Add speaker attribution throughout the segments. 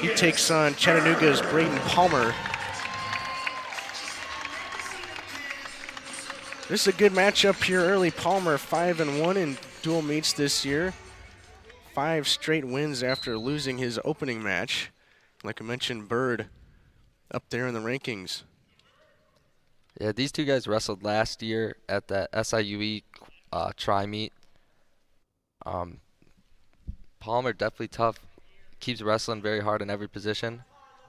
Speaker 1: He takes on Chattanooga's Brayden Palmer. This is a good matchup here early. Palmer 5-1 in dual meets this year. 5 straight wins after losing his opening match. Like I mentioned, Byrd up there in the rankings.
Speaker 2: Yeah, these two guys wrestled last year at that SIUE tri-meet. Palmer definitely tough, keeps wrestling very hard in every position,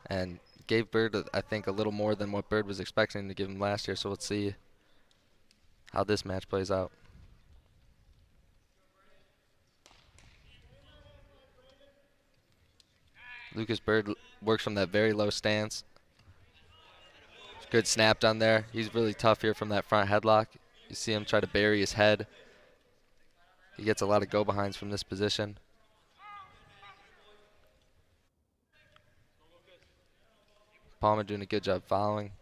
Speaker 2: and gave Byrd, I think, a little more than what Byrd was expecting to give him last year, so let's see how this match plays out. Lucas Byrd works from that very low stance. Good snap down there. He's really tough here from that front headlock. You see him try to bury his head. He gets a lot of go-behinds from this position. Palmer doing a good job following.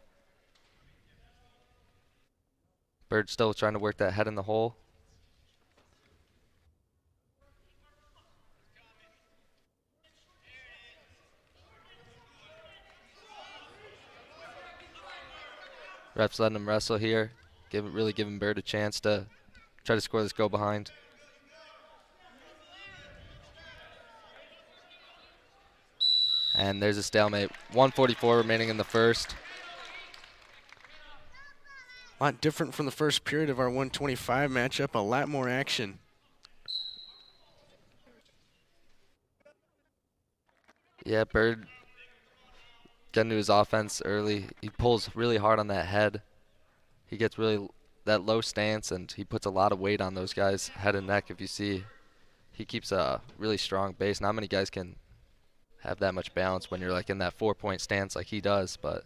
Speaker 2: Byrd still trying to work that head in the hole. Ref's letting him wrestle here, really giving Byrd a chance to try to score this go-behind. And there's a stalemate. 1:44 remaining in the first.
Speaker 1: A lot different from the first period of our 125 matchup. A lot more action.
Speaker 2: Yeah, Byrd getting to his offense early. He pulls really hard on that head. He gets really that low stance, and he puts a lot of weight on those guys' head and neck. If you see, he keeps a really strong base. Not many guys can have that much balance when you're like in that 4-point stance like he does, but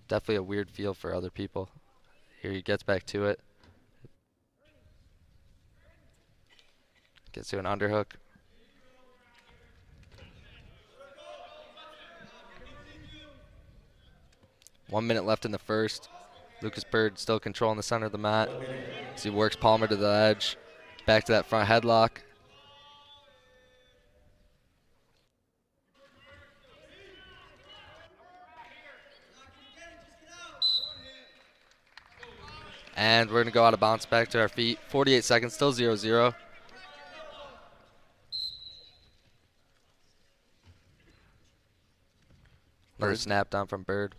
Speaker 2: definitely a weird feel for other people. Here he gets back to it. Gets to an underhook. One minute left in the first. Lucas Byrd still controlling the center of the mat as he works Palmer to the edge. Back to that front headlock. And we're going to go out of bounds back to our feet. 48 seconds, still 0-0. Another snap down from Byrd.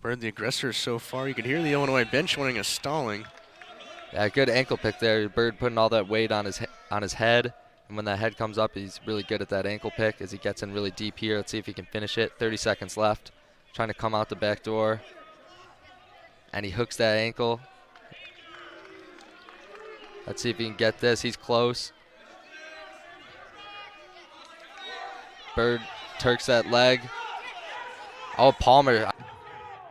Speaker 1: Byrd, the aggressor so far. You can hear the Illinois bench wanting a stalling.
Speaker 2: Yeah, good ankle pick there. Byrd putting all that weight on his head. And when that head comes up, he's really good at that ankle pick as he gets in really deep here. Let's see if he can finish it. 30 seconds left. Trying to come out the back door. And he hooks that ankle. Let's see if he can get this. He's close. Byrd turks that leg. Oh, Palmer,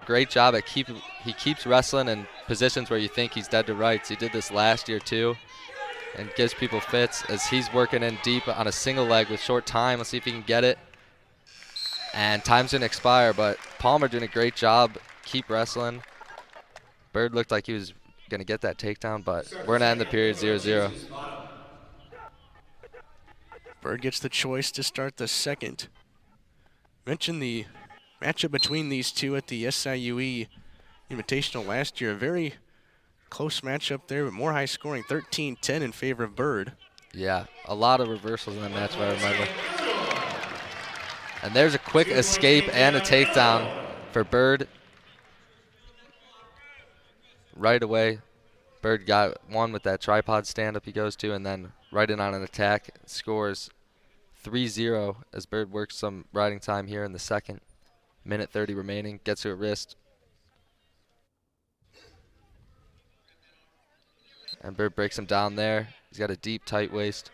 Speaker 2: great job at he keeps wrestling in positions where you think he's dead to rights. He did this last year too, and gives people fits as he's working in deep on a single leg with short time. Let's see if he can get it. And time's gonna expire, but Palmer doing a great job. Keep wrestling. Byrd looked like he was gonna get that takedown, but we're gonna end the period 0-0.
Speaker 1: Byrd gets the choice to start the second. Mentioned the matchup between these two at the SIUE Invitational last year. A very close matchup there, but more high scoring. 13-10 in favor of Byrd.
Speaker 2: Yeah, a lot of reversals in that match, if I remember. And there's a quick escape and a takedown for Byrd. Right away, Byrd got one with that tripod stand-up he goes to, and then right in on an attack. Scores 3-0 as Byrd works some riding time here in the second. Minute 30 remaining, gets to a wrist. And Byrd breaks him down there. He's got a deep, tight waist.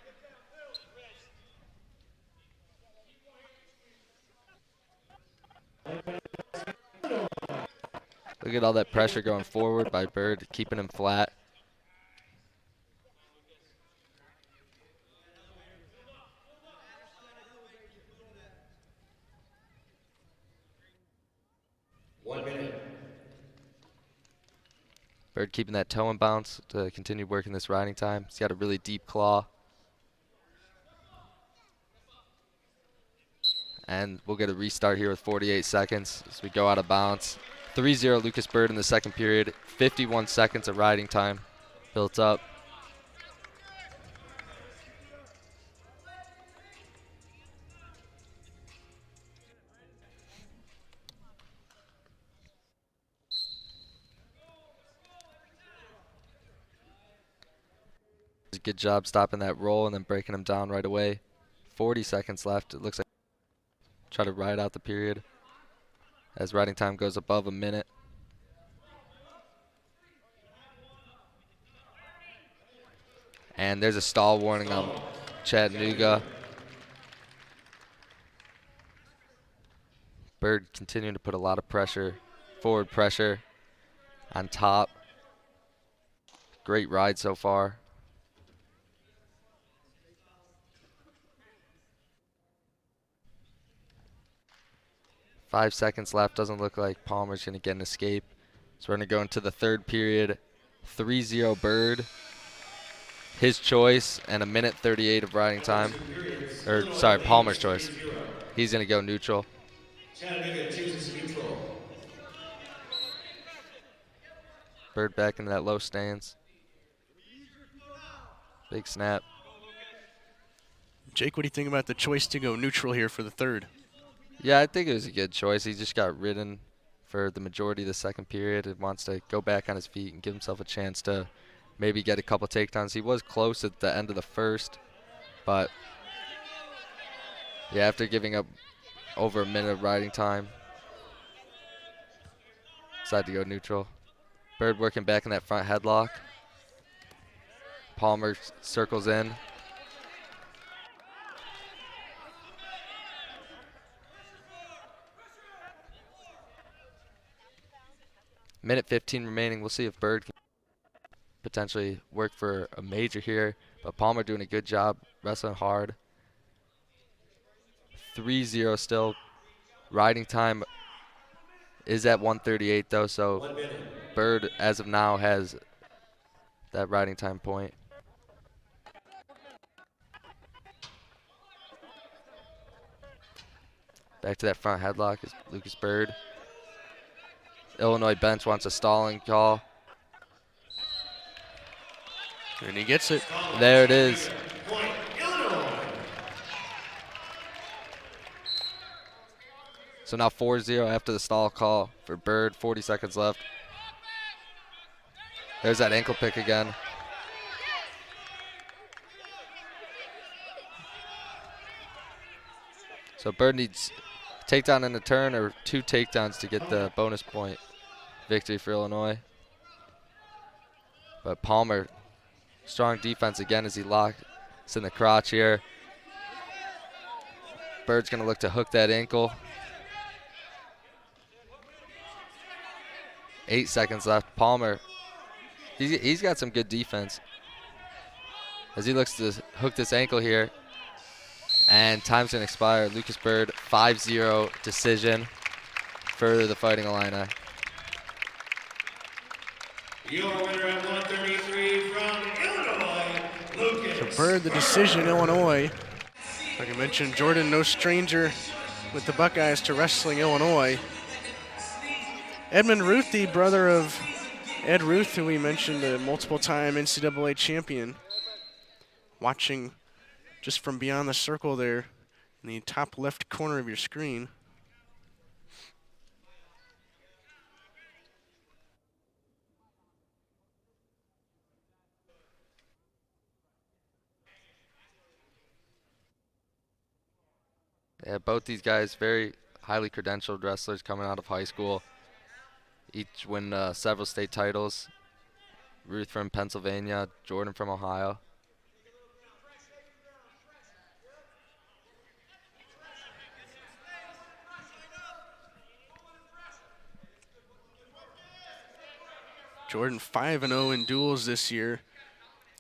Speaker 2: Look at all that pressure going forward by Byrd, keeping him flat. Byrd keeping that toe and bounce to continue working this riding time. He's got a really deep claw. And we'll get a restart here with 48 seconds as we go out of bounds. 3-0 Lucas Byrd in the second period. 51 seconds of riding time built up. Good job stopping that roll and then breaking him down right away. 40 seconds left. It looks like try to ride out the period as riding time goes above a minute. And there's a stall warning on Chattanooga. Byrd continuing to put a lot of pressure, forward pressure on top. Great ride so far. Five seconds left. Doesn't look like Palmer's going to get an escape. So we're going to go into the third period. 3-0 Byrd. His choice and a minute 38 of riding time. Or, sorry, Palmer's choice. He's going to go neutral.
Speaker 3: Chattanooga chooses neutral.
Speaker 2: Byrd back into that low stance. Big snap.
Speaker 1: Jake, what do you think about the choice to go neutral here for the third?
Speaker 2: Yeah, I think it was a good choice. He just got ridden for the majority of the second period and wants to go back on his feet and give himself a chance to maybe get a couple takedowns. He was close at the end of the first, but yeah, after giving up over a minute of riding time, decided to go neutral. Byrd working back in that front headlock. Palmer circles in. Minute 15 remaining. We'll see if Byrd can potentially work for a major here. But Palmer doing a good job, wrestling hard. 3-0 still. Riding time is at 1:38 though, so Byrd as of now has that riding time point. Back to that front headlock is Lucas Byrd. Illinois bench wants a stalling call.
Speaker 1: And he gets it.
Speaker 2: There it is. So now 4-0 after the stall call for Byrd. 40 seconds left. There's that ankle pick again. So Byrd needs takedown in the turn or 2 takedowns to get the bonus point victory for Illinois. But Palmer, strong defense again as he locks in the crotch here. Byrd's going to look to hook that ankle. 8 seconds left. Palmer, he's got some good defense as he looks to hook this ankle here. And time's going to expire. Lucas Byrd, 5-0 decision for the Fighting Illini.
Speaker 3: Your winner at 133 from Illinois, Lucas.
Speaker 1: So Byrd, the decision, Illinois. Like I mentioned, Jordan, no stranger with the Buckeyes to wrestling Illinois. Edmond Ruth, the brother of Ed Ruth, who we mentioned, a multiple-time NCAA champion. Watching just from beyond the circle there in the top left corner of your screen.
Speaker 2: Yeah, both these guys very highly credentialed wrestlers coming out of high school. Each win several state titles. Ruth from Pennsylvania, Jordan from Ohio.
Speaker 1: Jordan 5-0 in duels this year.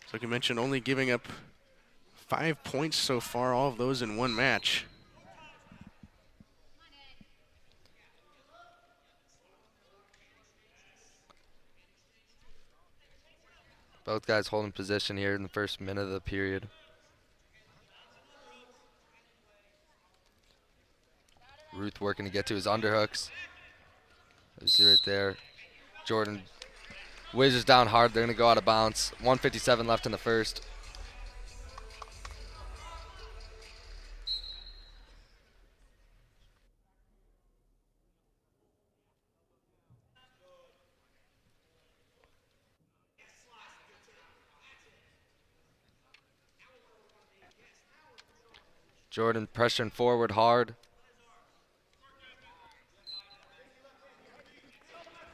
Speaker 1: So like you mentioned, only giving up 5 points so far, all of those in one match.
Speaker 2: Both guys holding position here in the first minute of the period. Ruth working to get to his underhooks. You see right there. Jordan whizzes down hard. They're going to go out of bounds. 1:57 left in the first. Jordan pressuring forward hard.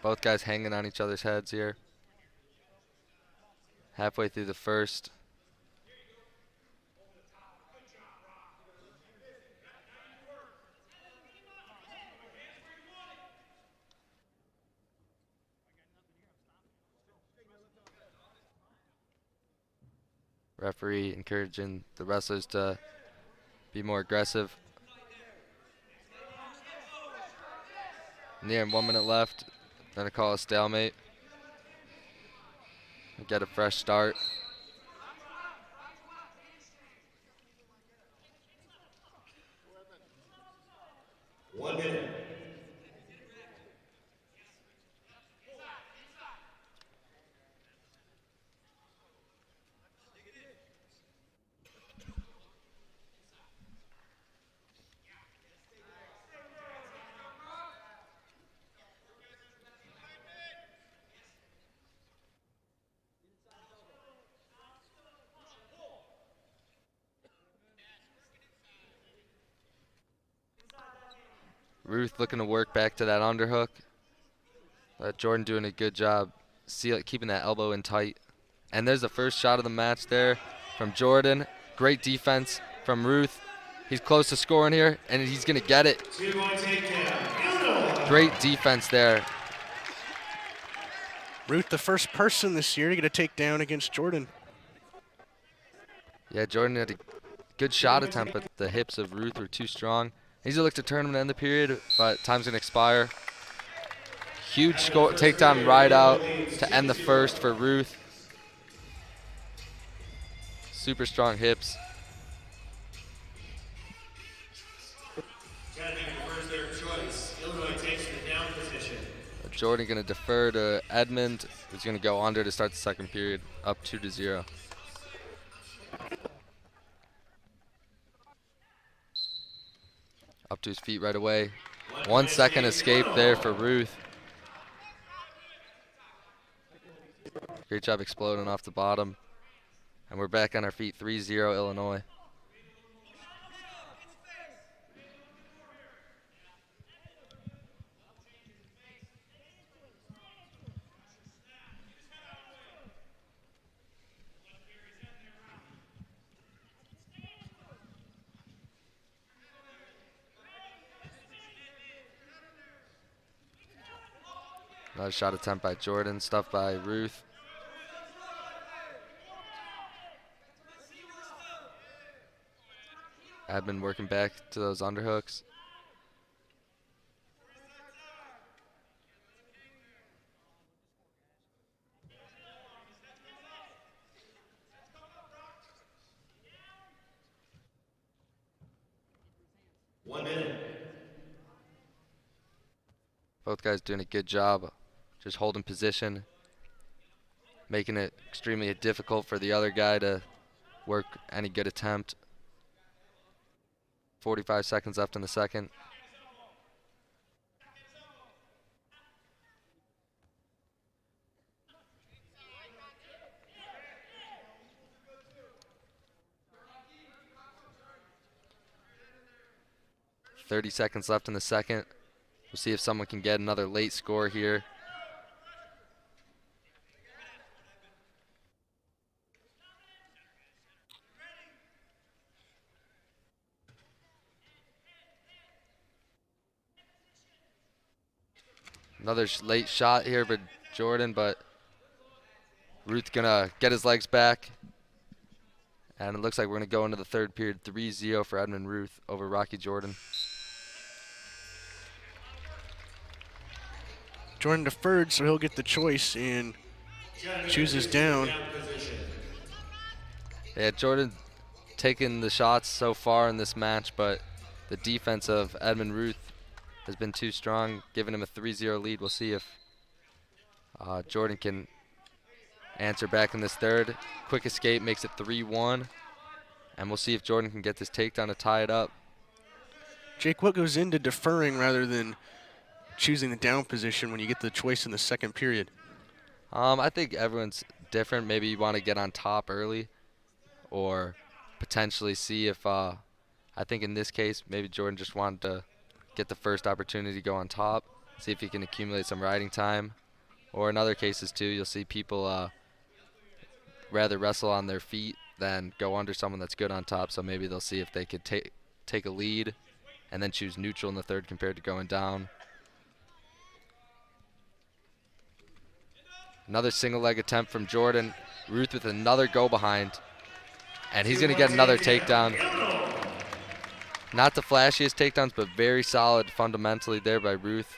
Speaker 2: Both guys hanging on each other's heads here. Halfway through the first. Referee encouraging the wrestlers to be more aggressive. Near 1 minute left. Gonna call a stalemate. Get a fresh start.
Speaker 3: One minute.
Speaker 2: Ruth looking to work back to that underhook. Jordan doing a good job keeping that elbow in tight. And there's the first shot of the match there from Jordan. Great defense from Ruth. He's close to scoring here, and he's going to get it. Great defense there.
Speaker 1: Ruth, the first person this year to get a takedown against Jordan.
Speaker 2: Yeah, Jordan had a good shot attempt, but the hips of Ruth were too strong. He's going to look to turn him to end the period, but time's going to expire. Huge score, takedown right out to end the first for Ruth. Super strong hips. Jordan going to defer to Edmond, who's going to go under to start the second period, up 2-0. Up to his feet right away. 1 second escape there for Ruth. Great job exploding off the bottom. And we're back on our feet, 3-0 Illinois. Another shot attempt by Jordan, stuffed by Ruth. Edmond working back to those underhooks. Both guys doing a good job just holding position, making it extremely difficult for the other guy to work any good attempt. 45 seconds left in the second. .30 seconds left in the second. We'll see if someone can get another late score here. Another late shot here for Jordan, but Ruth gonna get his legs back. And it looks like we're gonna go into the third period, 3-0 for Edmond Ruth over Rocky Jordan.
Speaker 1: Jordan deferred, so he'll get the choice and chooses down.
Speaker 2: Yeah, Jordan taking the shots so far in this match, but the defense of Edmond Ruth has been too strong, giving him a 3-0 lead. We'll see if Jordan can answer back in this third. Quick escape makes it 3-1. And we'll see if Jordan can get this takedown to tie it up.
Speaker 1: Jake, what goes into deferring rather than choosing the down position when you get the choice in the second period?
Speaker 2: I think everyone's different. Maybe you want to get on top early or potentially see if, I think in this case, maybe Jordan just wanted to get the first opportunity to go on top, see if he can accumulate some riding time. Or in other cases too, you'll see people rather wrestle on their feet than go under someone that's good on top. So maybe they'll see if they could take a lead and then choose neutral in the third compared to going down. Another single leg attempt from Jordan. Ruth with another go behind. And he's going to get another takedown. Not the flashiest takedowns, but very solid fundamentally there by Ruth.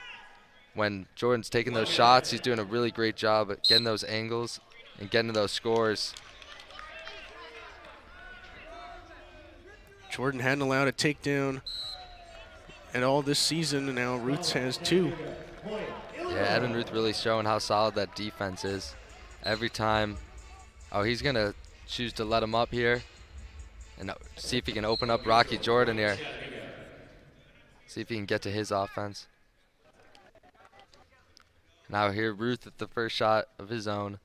Speaker 2: When Jordan's taking those shots, he's doing a really great job at getting those angles and getting to those scores.
Speaker 1: Jordan hadn't allowed a takedown at all this season, and now Ruth has 2.
Speaker 2: Yeah, Edmond Ruth really showing how solid that defense is. Every time, he's going to choose to let him up here and see if he can open up Rocky Jordan here. See if he can get to his offense. Now here Ruth at the first shot of his own,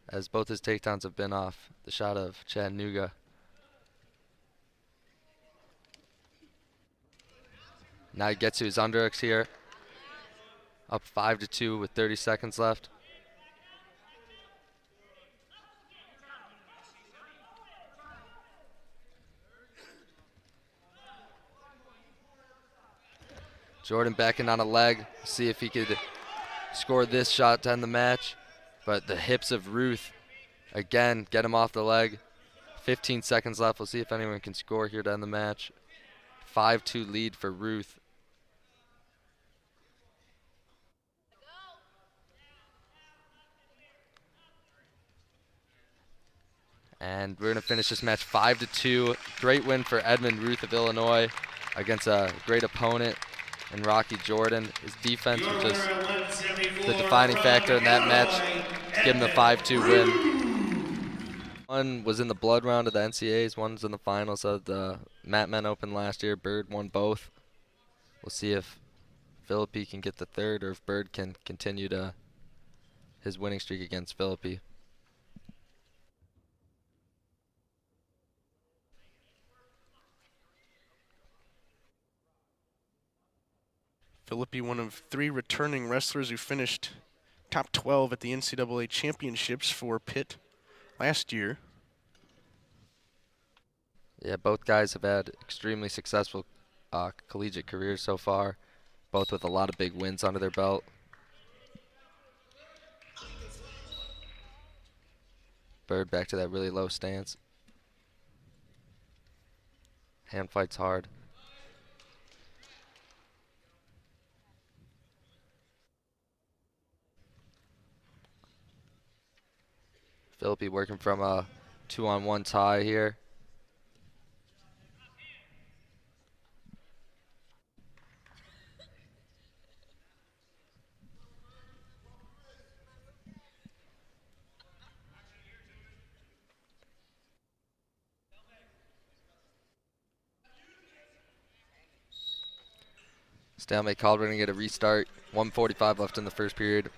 Speaker 2: as both his takedowns have been off the shot of Chattanooga. Now he gets to his underhooks here. Up 5-2 with 30 seconds left. Jordan backing on a leg. See if he could score this shot to end the match. But the hips of Ruth, again, get him off the leg. 15 seconds left. We'll see if anyone can score here to end the match. 5-2 lead for Ruth. And we're going to finish this match 5-2. Great win for Edmond Ruth of Illinois against a great opponent in Rocky Jordan. His defense was just the defining factor in that match to give him the 5-2 win. One was in the blood round of the NCAAs. One's in the finals of the Mat-Men Open last year. Byrd won both. We'll see if Phillippi can get the third or if Byrd can continue to his winning streak against Phillippi.
Speaker 1: Phillippi, one of 3 returning wrestlers who finished top 12 at the NCAA championships for Pitt last year.
Speaker 2: Yeah, both guys have had extremely successful collegiate careers so far, both with a lot of big wins under their belt. Byrd back to that really low stance. Hand fights hard. Phillippi working from a 2-on-1 tie here. Stalemate called. We're going to get a restart. 1:45 left in the first period.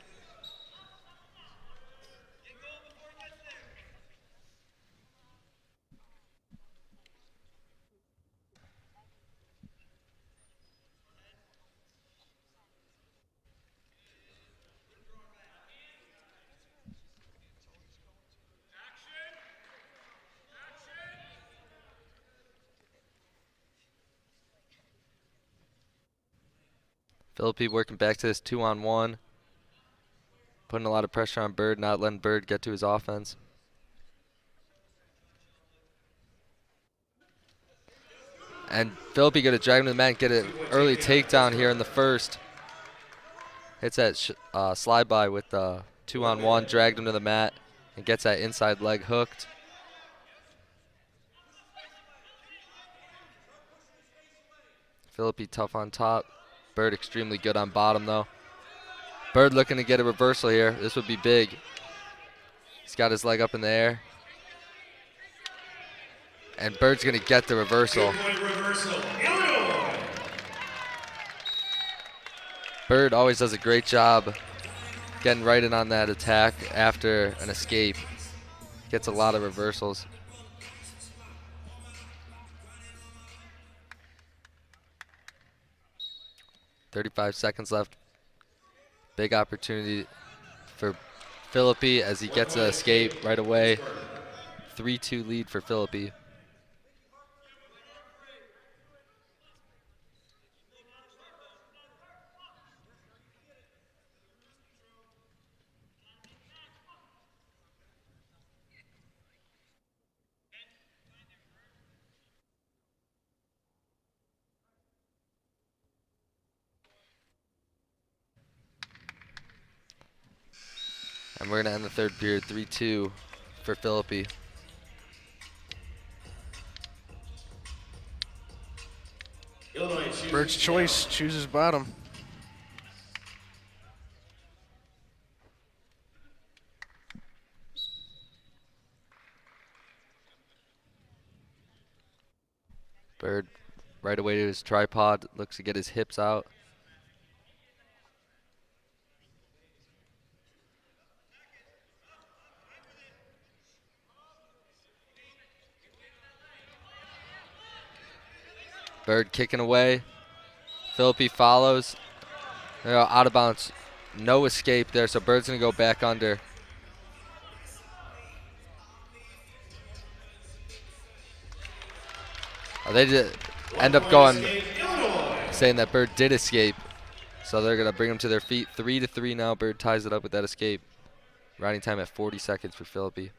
Speaker 2: Phillippi working back to this 2-on-1. Putting a lot of pressure on Byrd, not letting Byrd get to his offense. And Phillippi going to drag him to the mat and get an early takedown here in the first. Hits that slide by with the 2-on-1, dragged him to the mat, and gets that inside leg hooked. Phillippi tough on top. Byrd extremely good on bottom, though. Byrd looking to get a reversal here. This would be big. He's got his leg up in the air. And Byrd's going to get the reversal. Byrd always does a great job getting right in on that attack after an escape. Gets a lot of reversals. .35 seconds left. Big opportunity for Phillippi as he gets an escape right away. 3-2 lead for Phillippi. And we're going to end the third period 3-2 for Phillippi.
Speaker 1: Byrd's choice chooses bottom.
Speaker 2: Byrd right away to his tripod, looks to get his hips out. Byrd kicking away. Phillippi follows. Out of bounds. No escape there, so Byrd's going to go back under. They did end up going, saying that Byrd did escape. So they're going to bring him to their feet. 3-3 now. Byrd ties it up with that escape. Riding time at 40 seconds for Phillippi.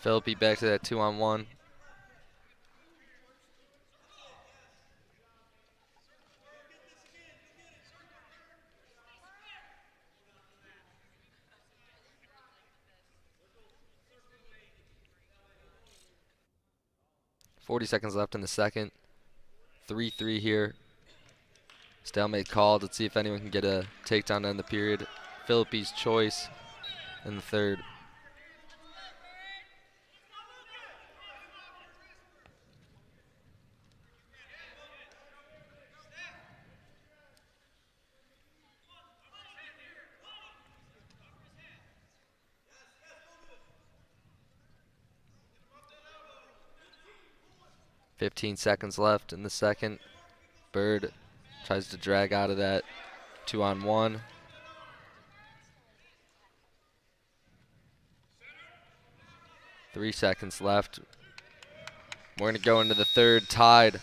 Speaker 2: Phillippi back to that 2-on-1. .40 seconds left in the second. 3-3 here. Stalemate called. Let's see if anyone can get a takedown to end the period. Phillippi's choice in the third. .15 seconds left in the second. Byrd tries to drag out of that 2-on-1. .3 seconds left. We're going to go into the third tied.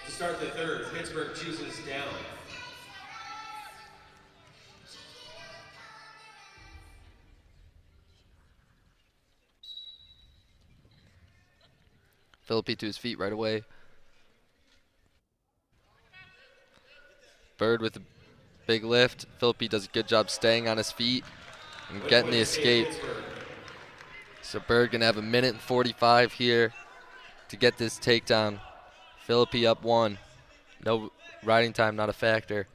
Speaker 3: To start the third, Pittsburgh chooses down.
Speaker 2: Phillippi to his feet right away. Byrd with a big lift. Phillippi does a good job staying on his feet and getting the escape. So Byrd gonna have 1:45 here to get this takedown. Phillippi up 1. No riding time, not a factor.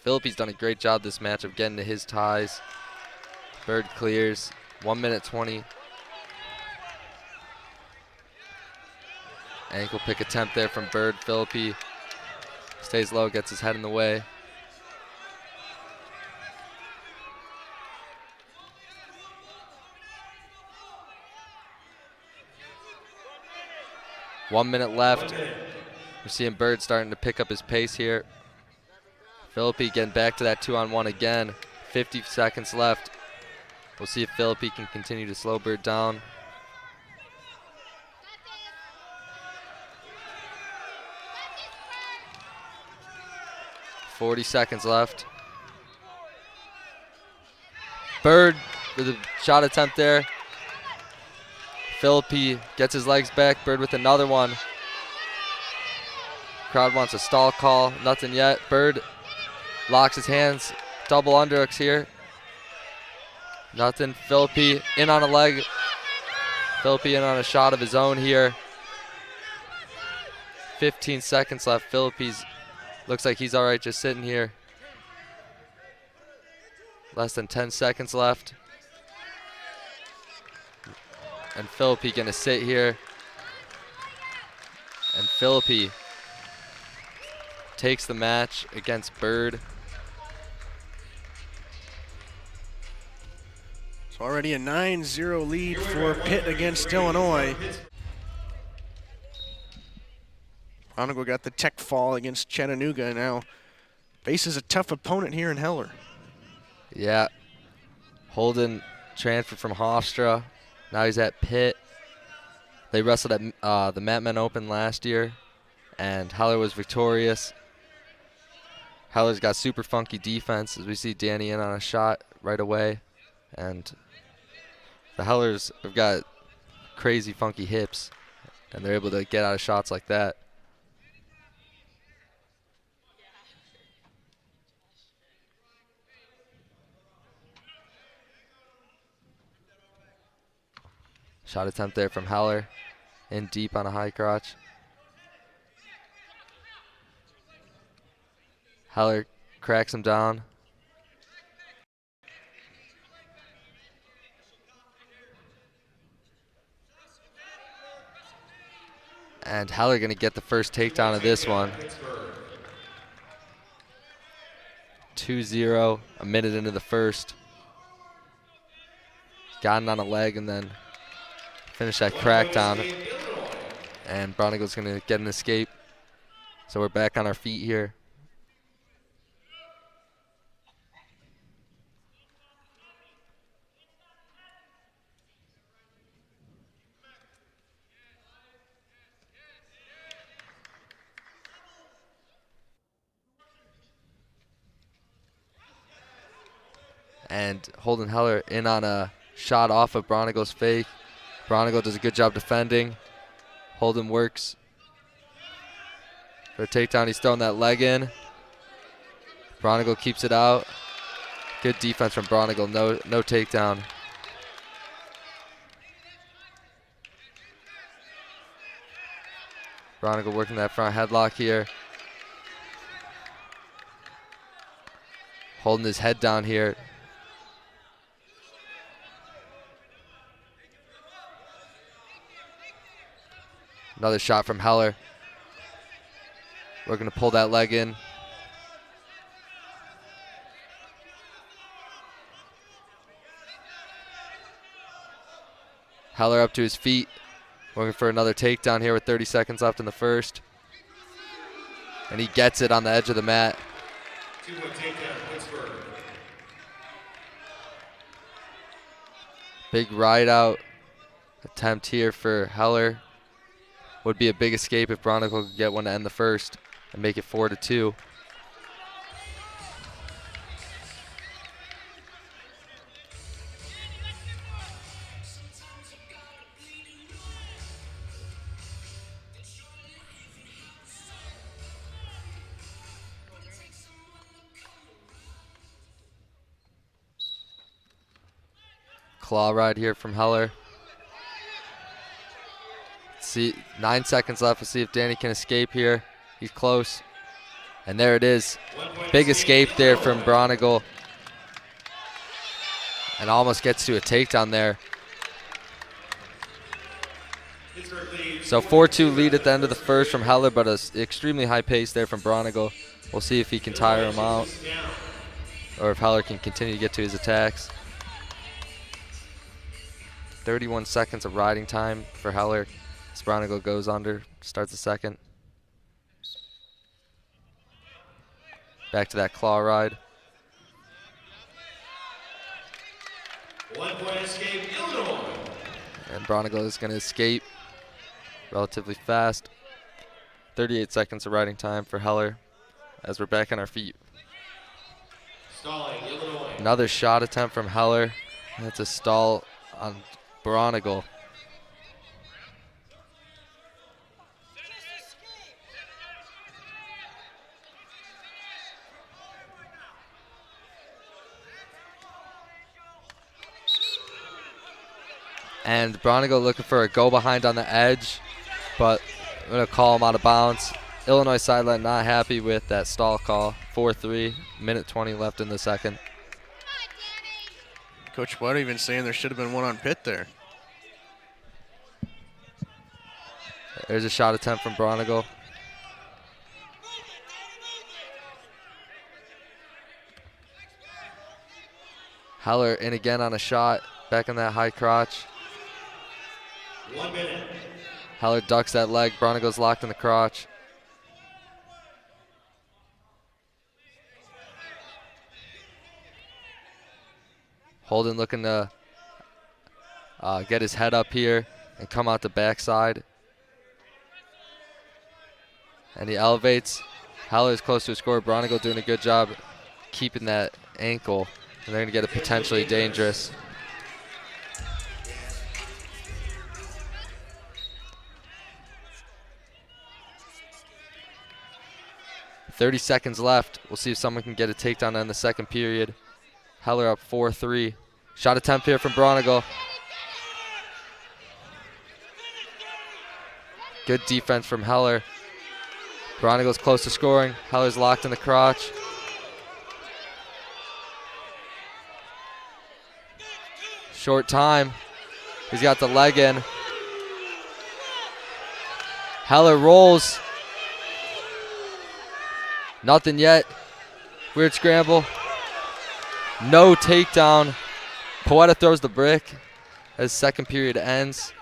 Speaker 2: Phillippi's done a great job this match of getting to his ties. Byrd clears. 1:20. Ankle pick attempt there from Byrd. Phillippi stays low, gets his head in the way. 1 minute left. We're seeing Byrd starting to pick up his pace here. Phillippi getting back to that 2-on-1 again. 50 seconds left. We'll see if Phillippi can continue to slow Byrd down. .40 seconds left. Byrd with a shot attempt there. Phillippi gets his legs back. Byrd with another one. Crowd wants a stall call. Nothing yet. Byrd locks his hands. Double underhooks here. Nothing. Phillippi in on a leg. Phillippi in on a shot of his own here. 15 seconds left. Phillippi's looks like he's all right just sitting here. Less than 10 seconds left. And Phillippi gonna sit here. And Phillippi takes the match against Byrd.
Speaker 1: It's already a 9-0 lead for Pitt against Illinois. Braunagel got the tech fall against Chattanooga, now faces a tough opponent here in Heller.
Speaker 2: Yeah. Holden transferred from Hofstra. Now he's at Pitt. They wrestled at the Matmen Open last year, and Heller was victorious. Heller's got super funky defense, as we see Danny in on a shot right away. And the Hellers have got crazy funky hips, and they're able to get out of shots like that. Shot attempt there from Heller, in deep on a high crotch. Heller cracks him down. And Heller gonna get the first takedown of this one. 2-0, a minute into the first. Gotten on a leg and then finish that crackdown. And Braunagel's gonna get an escape. So we're back on our feet here. And Holden Heller in on a shot off of Braunagel's fake. Braunagel does a good job defending. Holden works for a takedown. He's throwing that leg in. Braunagel keeps it out. Good defense from Braunagel. No takedown. Braunagel working that front headlock here. Holding his head down here. Another shot from Heller. We're going to pull that leg in. Heller up to his feet. Looking for another takedown here with 30 seconds left in the first. And he gets it on the edge of the mat.
Speaker 3: 2-1 takedown, Pittsburgh.
Speaker 2: Big ride out attempt here for Heller. Would be a big escape if Braunagel could get one to end the first and make it 4-2. Claw ride here from Heller. See, 9 seconds left. We'll see if Danny can escape here. He's close. And there it is. Big escape there from Braunagel. And almost gets to a takedown there. So 4-2 lead at the end of the first from Heller, but an extremely high pace there from Braunagel. We'll see if he can tire him out or if Heller can continue to get to his attacks. 31 seconds of riding time for Heller. Braunagel goes under, starts the second. Back to that claw ride.
Speaker 3: 1 point escape, Illinois.
Speaker 2: And Braunagel is going to escape relatively fast. 38 seconds of riding time for Heller as we're back on our feet.
Speaker 3: Stalling, Illinois.
Speaker 2: Another shot attempt from Heller. That's a stall on Braunagel. And Braunagel looking for a go behind on the edge, but I'm going to call him out of bounds. Illinois sideline not happy with that stall call. 4-3, minute 20 left in the second.
Speaker 1: Coach Bud even saying there should have been one on pit there.
Speaker 2: There's a shot attempt from Braunagel. Heller in again on a shot, back in that high crotch.
Speaker 3: 1 minute.
Speaker 2: Heller ducks that leg. Braunagel's locked in the crotch. Holden looking to get his head up here and come out the backside. And he elevates. Heller's close to a score. Braunagel doing a good job keeping that ankle. And they're going to get it potentially dangerous. .30 seconds left. We'll see if someone can get a takedown in the second period. Heller up 4-3. Shot attempt here from Braunagel. Good defense from Heller. Braunagle's close to scoring. Heller's locked in the crotch. Short time. He's got the leg in. Heller rolls. Nothing yet. Weird scramble. No takedown. Poeta throws the brick as second period ends.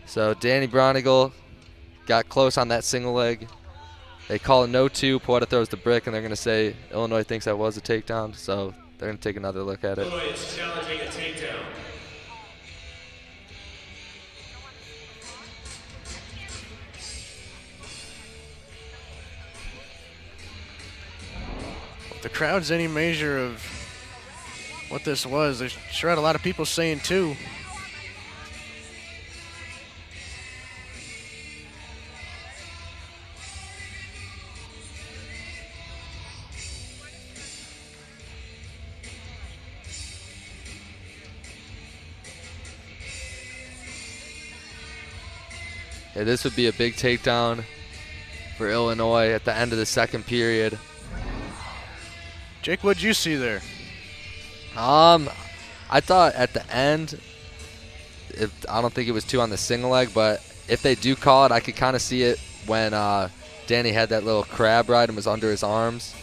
Speaker 2: So Danny Braunagel got close on that single leg. They call it no two. Poeta throws the brick, and they're going to say Illinois thinks that was a takedown, so they're going to take another look at it.
Speaker 3: Illinois is challenging a takedown.
Speaker 1: If the crowd's any measure of what this was, there's sure had a lot of people saying too.
Speaker 2: Yeah, this would be a big takedown for Illinois at the end of the second period.
Speaker 1: Jake, what'd you see there?
Speaker 2: I thought at the end, I don't think it was two on the single leg, but if they do call it, I could kind of see it when Danny had that little crab ride and was under his arms.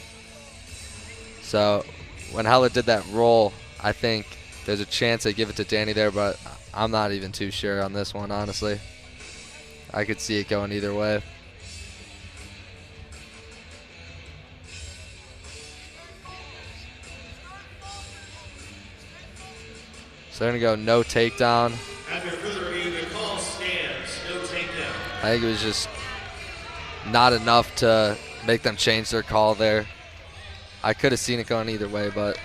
Speaker 2: So when Heller did that roll, I think there's a chance they give it to Danny there, but I'm not even too sure on this one, honestly. I could see it going either way. So they're going to go no takedown.
Speaker 3: After further review, the call stands. No takedown.
Speaker 2: I think it was just not enough to make them change their call there. I could have seen it going either way, but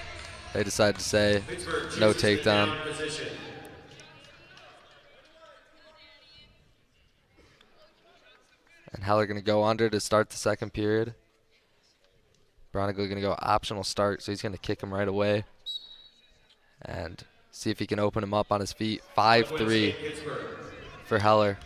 Speaker 2: they decided to say
Speaker 3: Pittsburgh
Speaker 2: no
Speaker 3: chooses the
Speaker 2: takedown.
Speaker 3: down position.
Speaker 2: And Heller going to go under to start the second period. Braunagel going to go optional start, so he's going to kick him right away. And see if he can open him up on his feet. 5-3
Speaker 3: Pittsburgh.
Speaker 2: for Heller.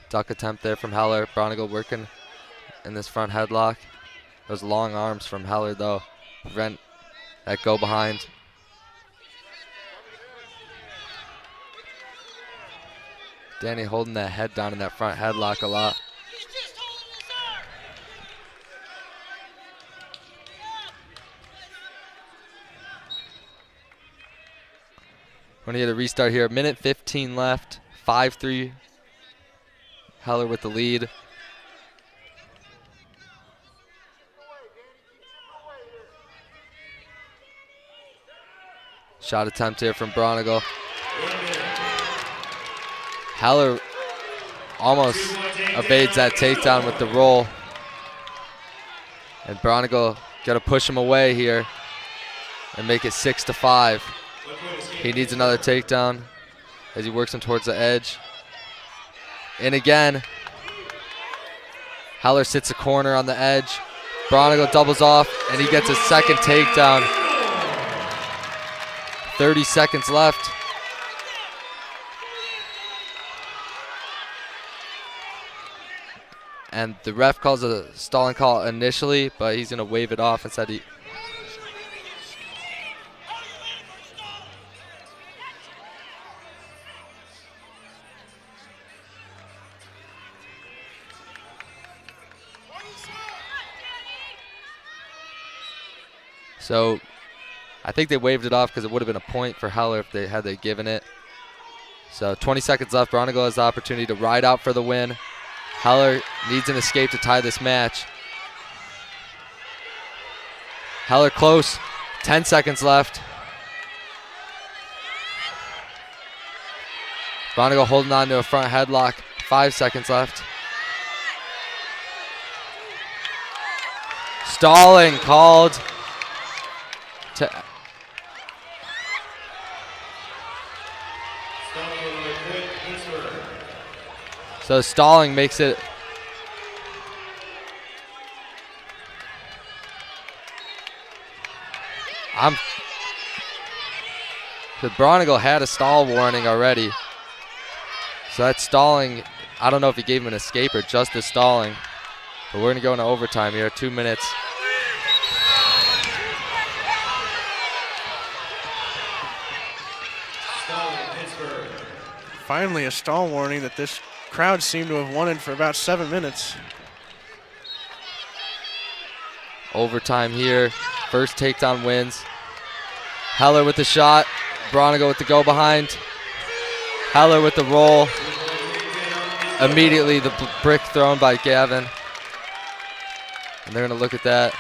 Speaker 2: Duck attempt there from Heller. Braunagel working in this front headlock. Those long arms from Heller, though, prevent that go behind. Danny holding that head down in that front headlock a lot. We're going to get a restart here. Minute 15 left. 5-3. Heller with the lead. Shot attempt here from Braunagel. Heller almost evades that takedown with the roll. And Braunagel got to push him away here and make it 6-5. He needs another takedown as he works him towards the edge. And again, Heller sits a corner on the edge. Braunagel doubles off, and he gets a second takedown. 30 seconds left. And the ref calls a stalling call initially, but he's going to wave it off and said he... So I think they waved it off because it would have been a point for Heller if they had given it. So 20 seconds left. Braunagel has the opportunity to ride out for the win. Heller needs an escape to tie this match. Heller close. 10 seconds left. Braunagel holding on to a front headlock. 5 seconds left. Stalling called. So stalling makes it the Braunagel had a stall warning already. So that stalling, I don't know if he gave him an escape or just the stalling. But we're gonna go into overtime here, 2 minutes.
Speaker 1: Finally a stall warning that this crowd seemed to have wanted for about 7 minutes.
Speaker 2: Overtime here. First takedown wins. Heller with the shot. Braunagel with the go behind. Heller with the roll. Immediately the brick thrown by Gavin. And they're going to look at that.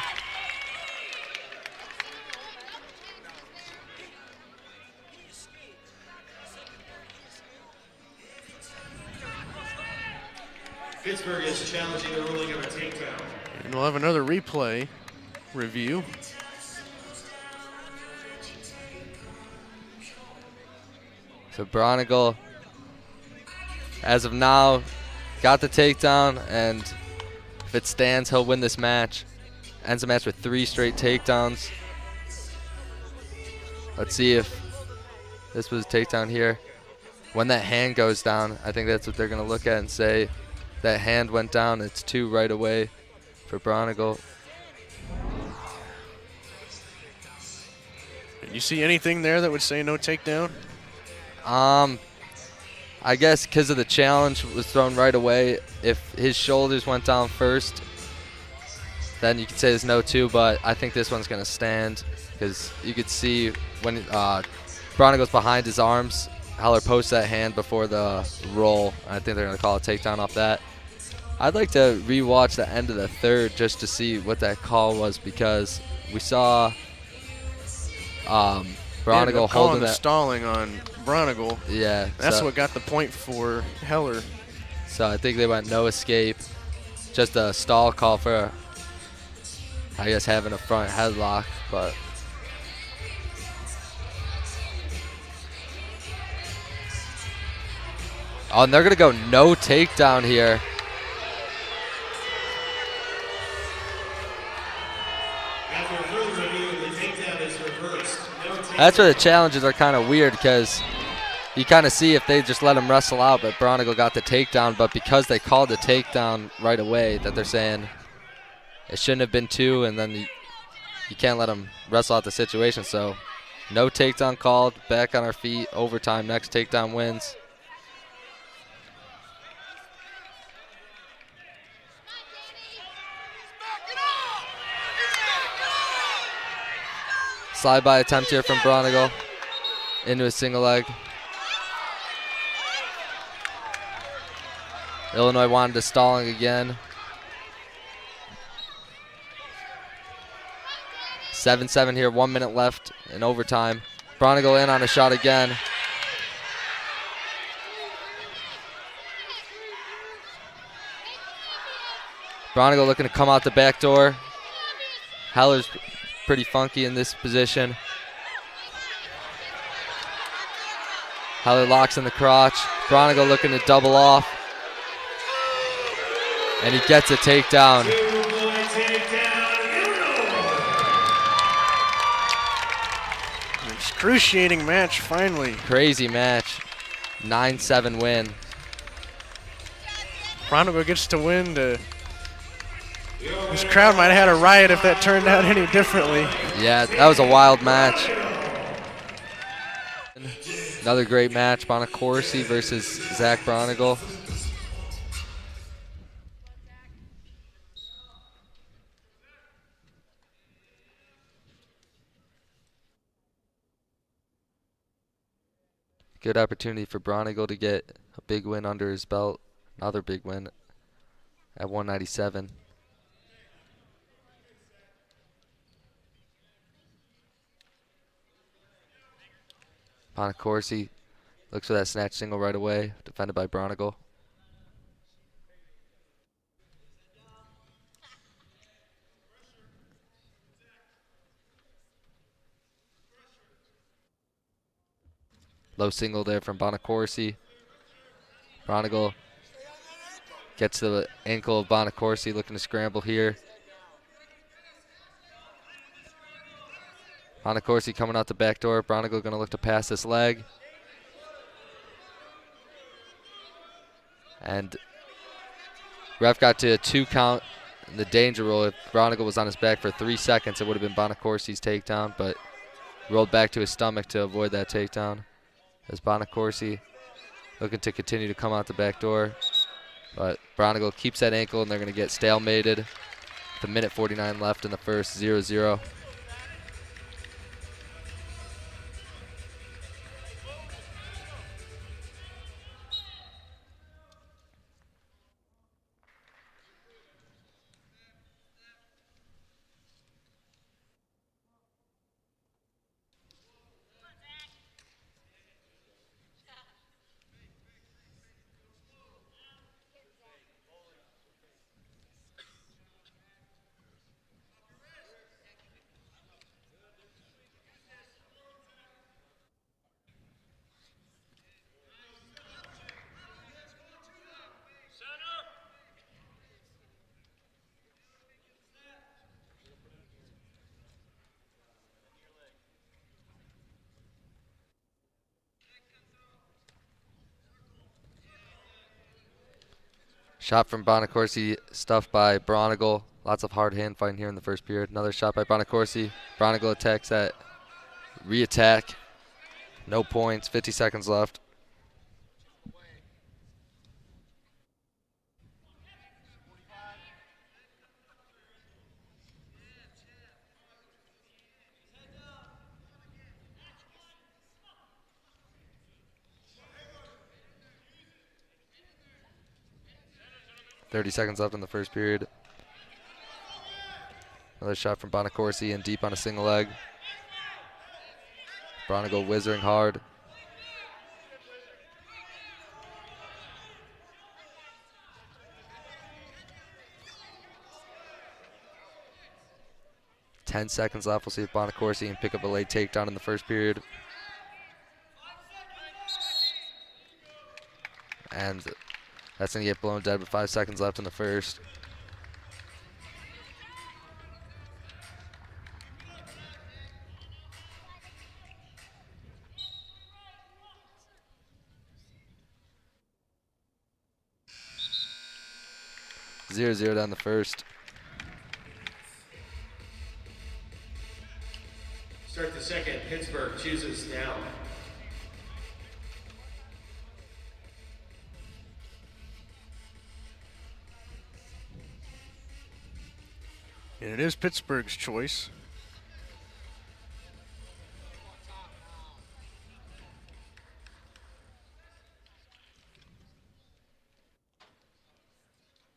Speaker 3: Pittsburgh is challenging the ruling of a takedown.
Speaker 1: And we'll have another replay review.
Speaker 2: So Braunagel, as of now, got the takedown, and if it stands, he'll win this match. Ends the match with 3 straight takedowns. Let's see if this was a takedown here. When that hand goes down, I think that's what they're going to look at and say, that hand went down. It's 2 right away for Braunagel.
Speaker 1: You see anything there that would say no takedown?
Speaker 2: I guess because of the challenge was thrown right away. If his shoulders went down first, then you could say there's no 2, but I think this one's going to stand because you could see when Braunagel behind his arms, Heller posts that hand before the roll. I think they're going to call a takedown off that. I'd like to rewatch the end of the third just to see what that call was, because we saw Braunagel holding
Speaker 1: the
Speaker 2: that.
Speaker 1: Stalling on Braunagel.
Speaker 2: Yeah.
Speaker 1: That's what got the point for Heller.
Speaker 2: So I think they went no escape. Just a stall call for, I guess, having a front headlock, but. Oh, and they're going to go no takedown here.
Speaker 3: After further review, the takedown is reversed. No takedown.
Speaker 2: That's where the challenges are kind of weird, because you kind of see if they just let him wrestle out, but Braunagel got the takedown, but because they called the takedown right away, that they're saying It shouldn't have been 2, and then you can't let him wrestle out the situation. So no takedown called. Back on our feet. Overtime. Next takedown wins. Slide by attempt here from Braunagel into a single leg. Illinois wanted to stalling again. 7-7 here, 1 minute left in overtime. Braunagel in on a shot again. Braunagel looking to come out the back door. Heller's pretty funky in this position. Heller locks in the crotch. Braunagel looking to double off. And he gets a takedown.
Speaker 1: An excruciating match, finally.
Speaker 2: Crazy match. 9-7 win.
Speaker 1: Braunagel gets to win. This crowd might have had a riot if that turned out any differently.
Speaker 2: Yeah, that was a wild match. Another great match, Bonnaccorsi versus Zach Braunagel. Good opportunity for Braunagel to get a big win under his belt. Another big win at 197. Bonnaccorsi looks for that snatch single right away, defended by Braunagel. Low single there from Bonnaccorsi. Braunagel gets to the ankle of Bonnaccorsi, looking to scramble here. Bonnaccorsi coming out the back door. Braunagel going to look to pass this leg. And ref got to a 2 count in the danger rule. If Braunagel was on his back for 3 seconds, it would have been Bonnaccorsi's takedown, but rolled back to his stomach to avoid that takedown. As Bonnaccorsi looking to continue to come out the back door. But Braunagel keeps that ankle, and they're going to get stalemated. With a minute 49 left in the first, 0-0. Shot from Bonnaccorsi, stuffed by Braunagel. Lots of hard hand fighting here in the first period. Another shot by Bonnaccorsi. Braunagel attacks that re-attack. No points, 50 seconds left. .30 seconds left in the first period. Another shot from Bonnaccorsi and deep on a single leg. Braunagel whizzing hard. .10 seconds left. We'll see if Bonnaccorsi can pick up a late takedown in the first period. And that's going to get blown dead with 5 seconds left in the first. .0-0 down the first.
Speaker 3: Start the second. Pittsburgh chooses down.
Speaker 1: And it is Pittsburgh's choice.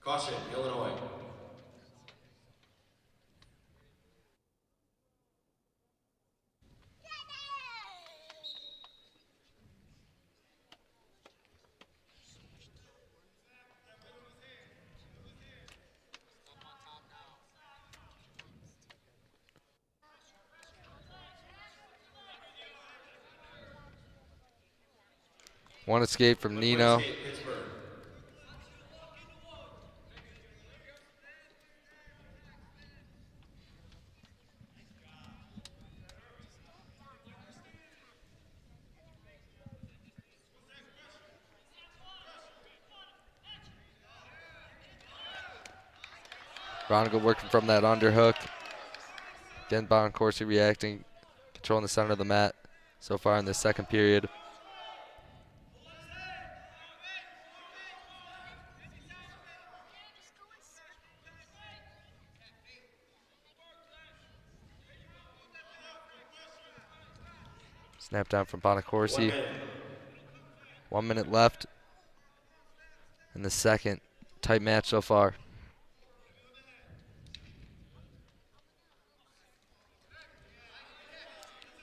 Speaker 3: Caution, Illinois.
Speaker 2: One escape from Nino. Braunagel working from that underhook. Again, Bonnaccorsi reacting, controlling the center of the mat so far in this second period. Snap down from Bonnaccorsi. 1 minute left in the second. Tight match so far.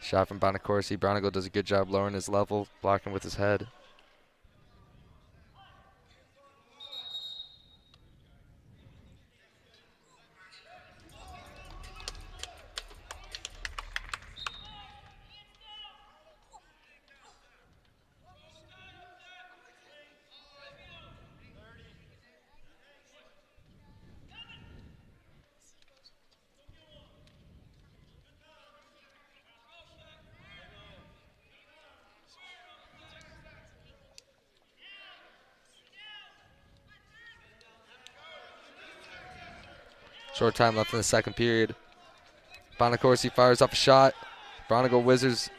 Speaker 2: Shot from Bonnaccorsi. Braunagel does a good job lowering his level, blocking with his head. Short time left in the second period. Bonnaccorsi fires off a shot. Braunagel whizzes.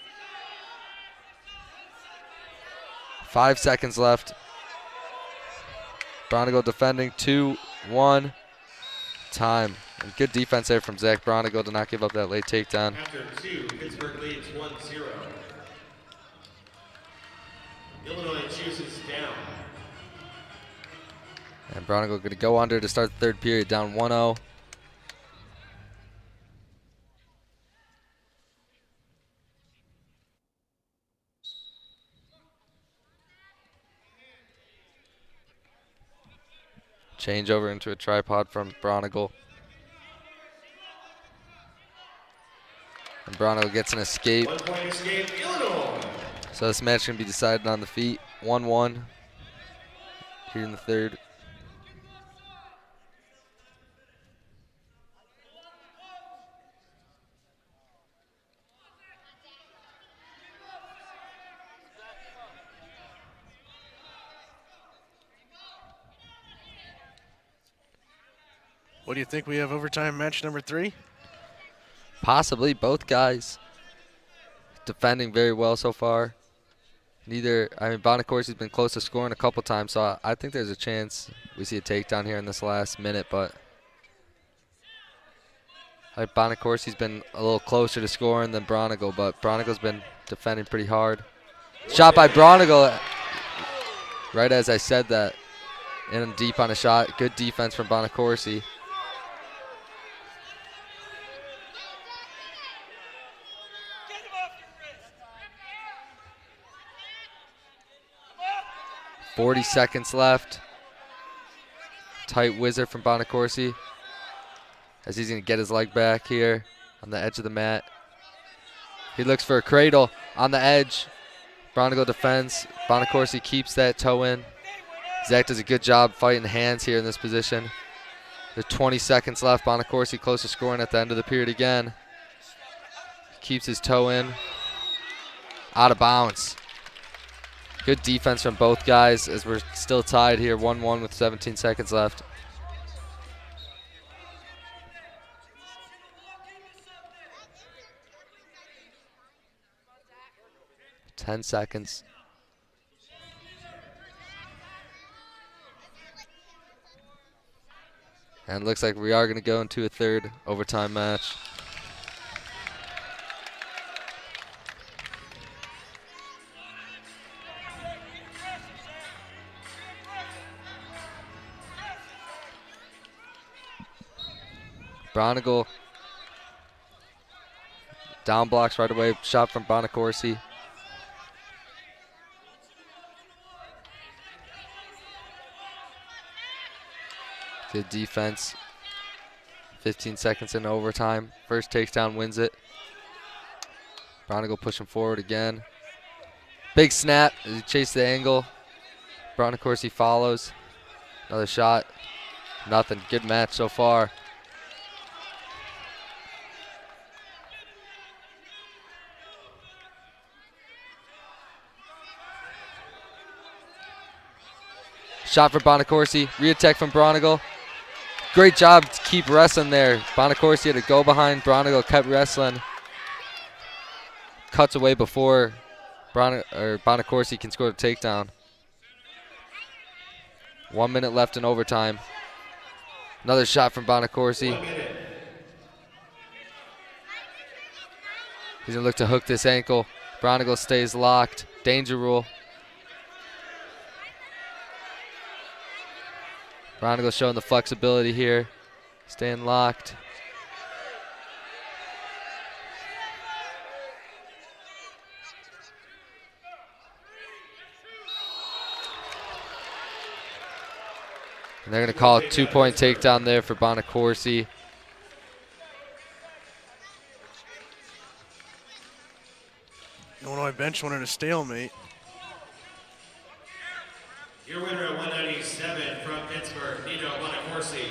Speaker 2: 5 seconds left. Braunagel defending 2-1. Time. And good defense there from Zach Braunagel to not give up that late takedown.
Speaker 3: After 2, Pittsburgh leads 1-0. Illinois chooses down.
Speaker 2: And Braunagel going to go under to start the third period, down 1-0. Change over into a tripod from Braunagel. And Braunagel gets an escape.
Speaker 3: 1 point escape, Illinois.
Speaker 2: So this match can be decided on the feet. 1-1 here in the third.
Speaker 1: What do you think? We have overtime match number 3?
Speaker 2: Possibly. Both guys defending very well so far. Bonnaccorsi's been close to scoring a couple times, so I think there's a chance we see a takedown here in this last minute, but Bonnaccorsi's been a little closer to scoring than Braunagel, but Braunagel been defending pretty hard. Shot by Braunagel, right as I said that, in deep on a shot. Good defense from Bonnaccorsi. .40 seconds left. Tight whizzer from Bonnaccorsi as he's going to get his leg back here on the edge of the mat. He looks for a cradle on the edge. Braunagel defends. Bonnaccorsi keeps that toe in. Zach does a good job fighting hands here in this position. There's 20 seconds left. Bonnaccorsi close to scoring at the end of the period again. Keeps his toe in. Out of bounds. Good defense from both guys as we're still tied here, 1-1 with 17 seconds left. 10 seconds. And it looks like we are going to go into a third overtime match. Braunagel down blocks right away. Shot from Bonnaccorsi. Good defense. 15 seconds into overtime. First takedown wins it. Braunagel pushing forward again. Big snap as he chases the angle. Bonnaccorsi follows. Another shot. Nothing. Good match so far. Shot for Bonnaccorsi. Re-attack from Braunagel. Great job to keep wrestling there. Bonnaccorsi had to go behind. Braunagel kept wrestling. Cuts away before Bonnaccorsi can score the takedown. 1 minute left in overtime. Another shot from Bonnaccorsi. He's going to look to hook this ankle. Braunagel stays locked. Danger rule. Braunagel showing the flexibility here. Staying locked. And they're going to call a 2-point takedown there for Bonnaccorsi.
Speaker 1: Illinois bench wanted a stalemate.
Speaker 3: Your winner at 197 from Pittsburgh, Nino Bonnaccorsi.